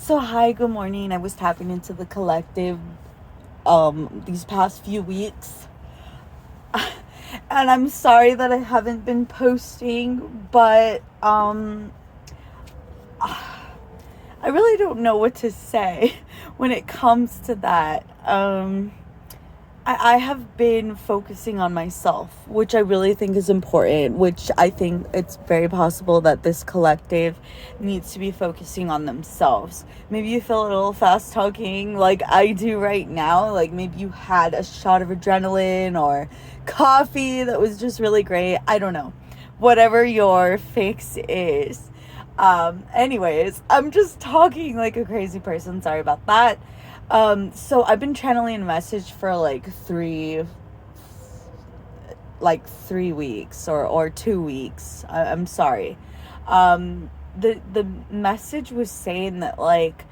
So hi, good morning. I was tapping into the collective these past few weeks. And I'm sorry that I haven't been posting, but I really don't know what to say when it comes to that. I have been focusing on myself, which I really think is important, which I think it's very possible that this collective needs to be focusing on themselves. Maybe you feel a little fast talking like I do right now. Like maybe you had a shot of adrenaline or coffee that was just really great. I don't know. Whatever your fix is. Anyways, I'm just talking like a crazy person. Sorry about that. So I've been channeling a message for like 3 weeks or 2 weeks. I'm sorry. The message was saying that, like,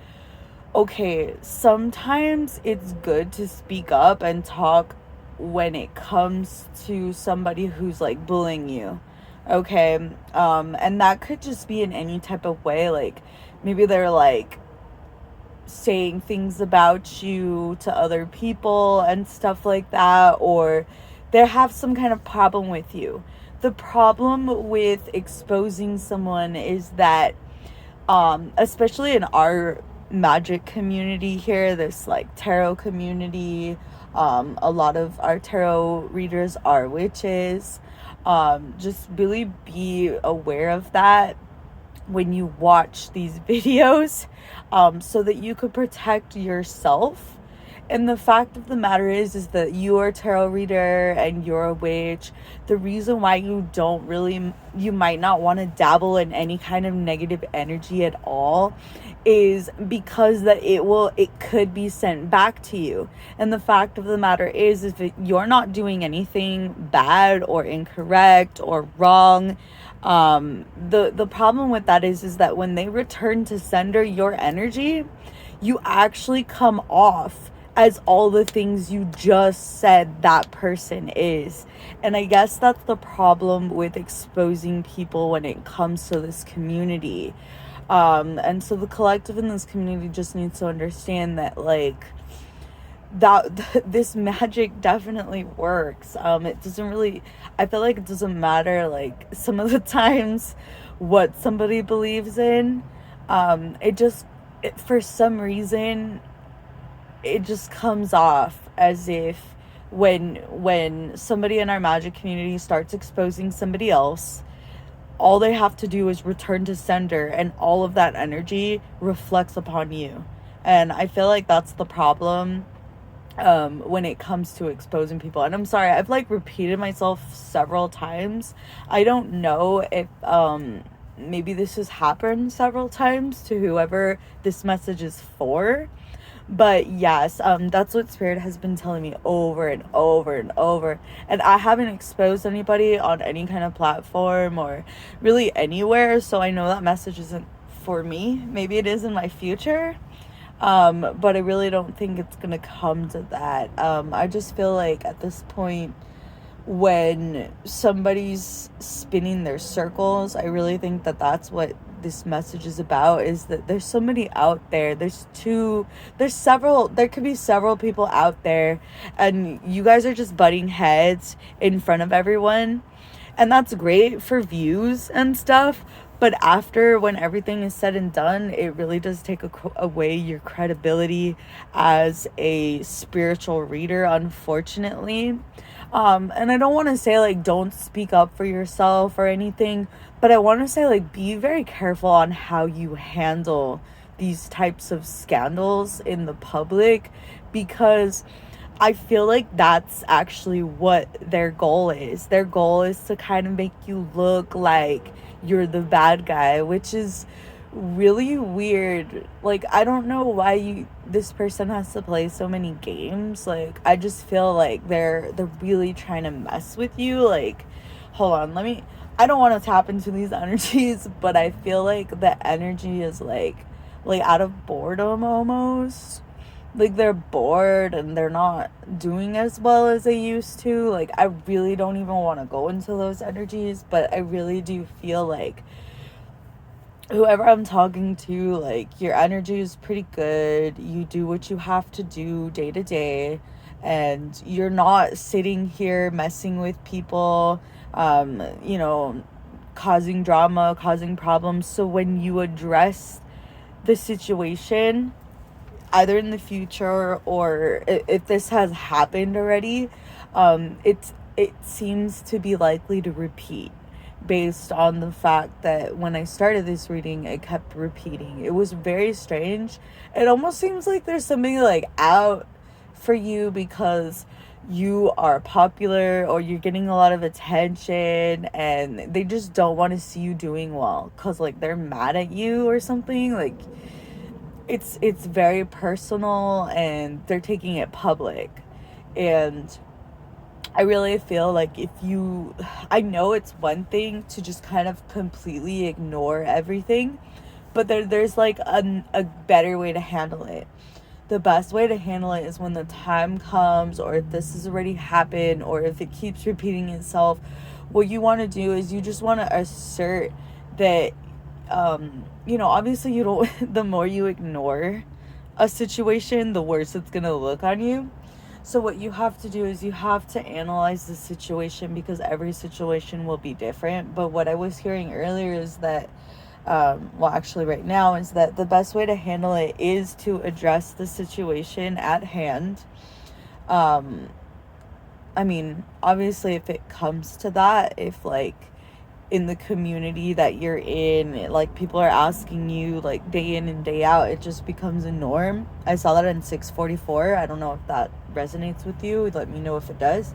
okay, sometimes it's good to speak up and talk when it comes to somebody who's like bullying you. Okay. And that could just be in any type of way. Like maybe they're like saying things about you to other people and stuff like that, or they have some kind of problem with you. The problem with exposing someone is that, especially in our magic community here, this like tarot community, a lot of our tarot readers are witches. Just really be aware of that when you watch these videos, so that you could protect yourself. And the fact of the matter is that you're a tarot reader and you're a witch. The reason why you might not want to dabble in any kind of negative energy at all is because that it could be sent back to you. And the fact of the matter is that you're not doing anything bad or incorrect or wrong. The problem with that is that when they return to sender your energy, you actually come off as all the things you just said that person is. And I guess that's the problem with exposing people when it comes to this community. And so the collective in this community just needs to understand that, like, that this magic definitely works. It doesn't really, I feel like it doesn't matter, like, some of the times what somebody believes in. For some reason, it just comes off as if when somebody in our magic community starts exposing somebody else, all they have to do is return to sender and all of that energy reflects upon you. And I feel like that's the problem, when it comes to exposing people. And I'm sorry, I've like repeated myself several times. I don't know if maybe this has happened several times to whoever this message is for. But yes, that's what Spirit has been telling me over and over and over. And I haven't exposed anybody on any kind of platform or really anywhere, so I know that message isn't for me. Maybe it is in my future. But I really don't think it's gonna come to that. I just feel like at this point, when somebody's spinning their circles, I really think that that's what this message is about, is that there's so many out there. There could be several people out there, and you guys are just butting heads in front of everyone. And that's great for views and stuff. But after, when everything is said and done, it really does take away your credibility as a spiritual reader, unfortunately. And I don't want to say, like, don't speak up for yourself or anything, but I want to say, like, be very careful on how you handle these types of scandals in the public, because I feel like that's actually what their goal is. Their goal is to kind of make you look like you're the bad guy, which is really weird. Like, I don't know why this person has to play so many games. Like, I just feel like they're really trying to mess with you. Like, hold on, I don't want to tap into these energies, but I feel like the energy is like out of boredom almost. Like, they're bored and they're not doing as well as they used to. Like, I really don't even want to go into those energies, but I really do feel like whoever I'm talking to, like, your energy is pretty good. You do what you have to do day to day, and you're not sitting here messing with people, you know, causing drama, causing problems. So when you address the situation, either in the future or if this has happened already, it seems to be likely to repeat based on the fact that when I started this reading, it kept repeating. It was very strange. It almost seems like there's something like out for you because you are popular or you're getting a lot of attention and they just don't want to see you doing well because like they're mad at you or something. Like it's very personal and they're taking it public. And I really feel like if you, I know it's one thing to just kind of completely ignore everything, but there's like a better way to handle it. The best way to handle it is when the time comes, or if this has already happened, or if it keeps repeating itself. What you want to do is you just want to assert that, you know, obviously you don't, the more you ignore a situation, the worse it's going to look on you. So what you have to do is you have to analyze the situation because every situation will be different. But what I was hearing earlier is that, well, actually right now, is that the best way to handle it is to address the situation at hand. I mean, obviously if it comes to that, if like in the community that you're in, like people are asking you like day in and day out, it just becomes a norm. I saw that in 644. I don't know if that resonates with you. Let me know if it does.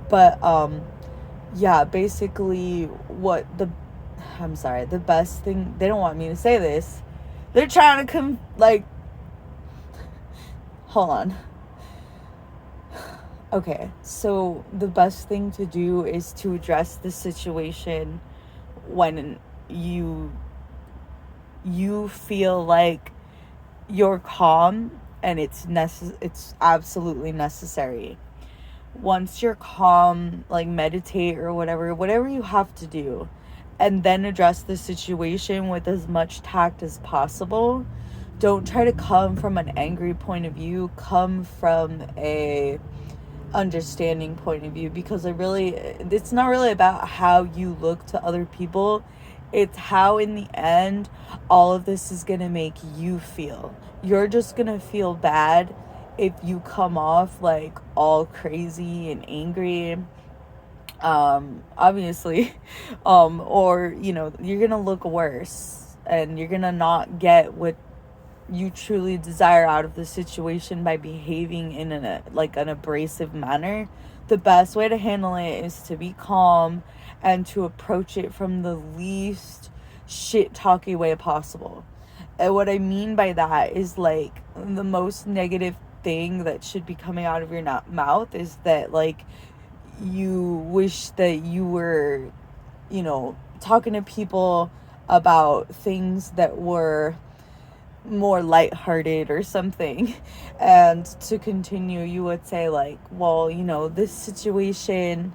But yeah, basically what the, I'm sorry, the best thing, they don't want me to say this. They're trying to come like, hold on. Okay, so the best thing to do is to address the situation when you feel like you're calm and it's absolutely necessary. Once you're calm, like meditate or whatever you have to do, and then address the situation with as much tact as possible. Don't try to come from an angry point of view, come from a understanding point of view, because it's not really about how you look to other people. It's how in the end all of this is gonna make you feel. You're just gonna feel bad if you come off like all crazy and angry, obviously, or you know, you're gonna look worse and you're gonna not get what you truly desire out of the situation by behaving in an abrasive manner. The best way to handle it is to be calm and to approach it from the least shit talky way possible. And what I mean by that is like the most negative thing that should be coming out of your mouth is that like you wish that you were, you know, talking to people about things that were more lighthearted or something. And to continue, you would say like, well, you know, this situation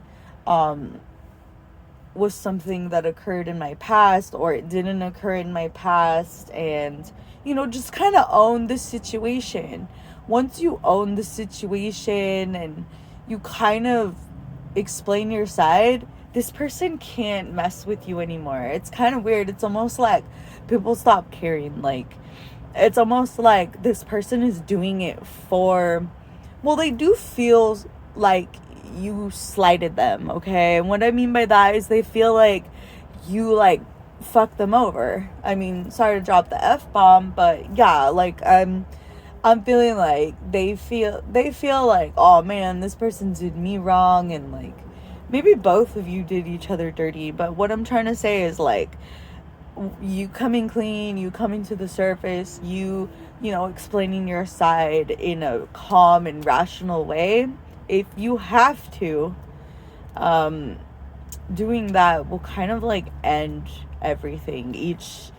was something that occurred in my past, or it didn't occur in my past, and you know, just kind of own the situation. Once you own the situation and you kind of explain your side, this person can't mess with you anymore. It's kind of weird. It's almost like people stop caring. Like it's almost like this person is doing it for, well, they do feel like you slighted them, okay? And what I mean by that is they feel like you like fuck them over. I mean, sorry to drop the F-bomb, but yeah, like I'm feeling like they feel like, oh man, this person did me wrong, and like maybe both of you did each other dirty. But what I'm trying to say is like, you coming clean, you coming to the surface, you know, explaining your side in a calm and rational way. If you have to, doing that will kind of like end everything each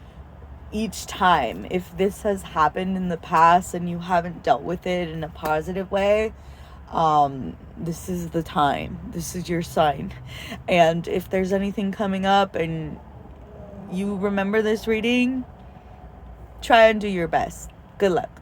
time. If this has happened in the past and you haven't dealt with it in a positive way, this is the time. This is your sign. And if there's anything coming up and you remember this reading, try and do your best. Good luck.